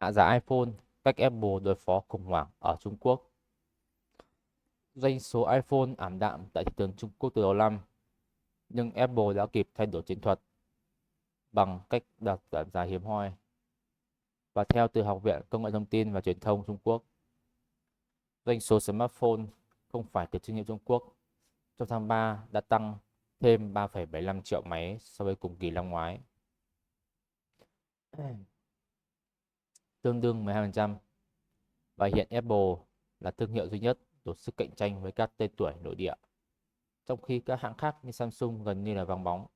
Hạ giá iPhone, cách Apple đối phó khủng hoảng ở Trung Quốc. Doanh số iPhone ảm đạm tại thị trường Trung Quốc từ đầu năm, nhưng Apple đã kịp thay đổi chiến thuật bằng cách đặt giảm giá hiếm hoi. Và theo từ Học viện Công nghệ Thông tin và Truyền thông Trung Quốc, doanh số smartphone không phải từ thương hiệu Trung Quốc trong tháng 3 đã tăng thêm 3,75 triệu máy so với cùng kỳ năm ngoái, tương đương 12%. Và hiện Apple là thương hiệu duy nhất đủ sức cạnh tranh với các tên tuổi nội địa, trong khi các hãng khác như Samsung gần như là vắng bóng.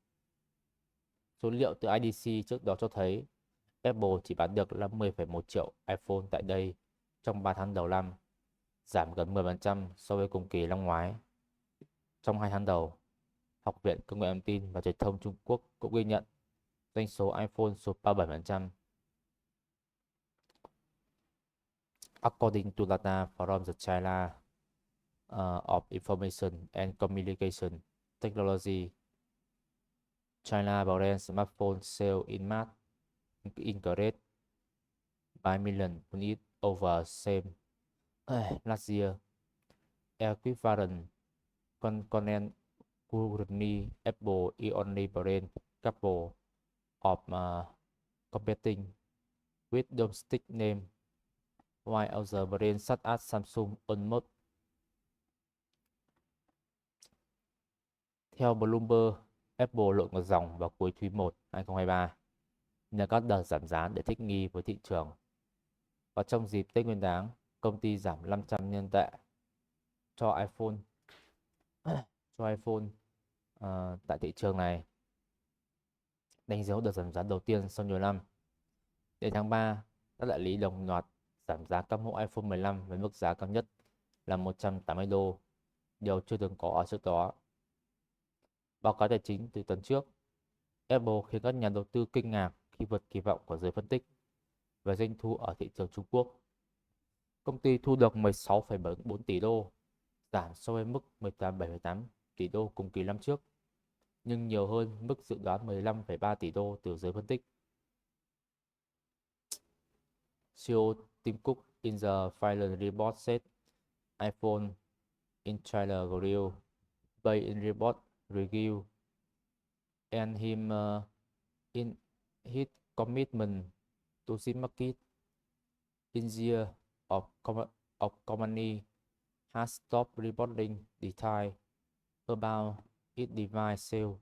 Số liệu từ IDC trước đó cho thấy Apple chỉ bán được 50,1 triệu iPhone tại đây trong 3 tháng đầu năm, giảm gần 10% so với cùng kỳ năm ngoái. Trong 2 tháng đầu, Học viện Công nghệ Thông tin và Truyền thông Trung Quốc cũng ghi nhận doanh số iPhone sụt 37%. According to data from the China of Information and Communication Technology, China brand smartphone sale in March increased by million units over same last year. Equivalent component currently Apple is only brand capable of competing with domestic name, while other brands such as Samsung almost. Theo Bloomberg, Apple lội ngược dòng vào cuối quý 1 2023 nhờ các đợt giảm giá để thích nghi với thị trường. Và trong dịp Tết Nguyên đán, công ty giảm 500 nhân tệ cho iPhone cho iPhone tại thị trường này, đánh dấu đợt giảm giá đầu tiên sau nhiều năm. Đến tháng 3, các đại lý đồng loạt giảm giá các mẫu iPhone 15 với mức giá cao nhất là 180 đô, điều chưa từng có ở trước đó. Báo cáo tài chính từ tuần trước, Apple khiến các nhà đầu tư kinh ngạc khi vượt kỳ vọng của giới phân tích về doanh thu ở thị trường Trung Quốc. Công ty thu được 16,4 tỷ đô, giảm so với mức 18,8 tỷ đô cùng kỳ năm trước, nhưng nhiều hơn mức dự đoán 15,3 tỷ đô từ giới phân tích. CEO Tim Cook in the final report said iPhone in China grew by in report review and him in his commitment to the market in the year of company has stopped reporting detail about its device sale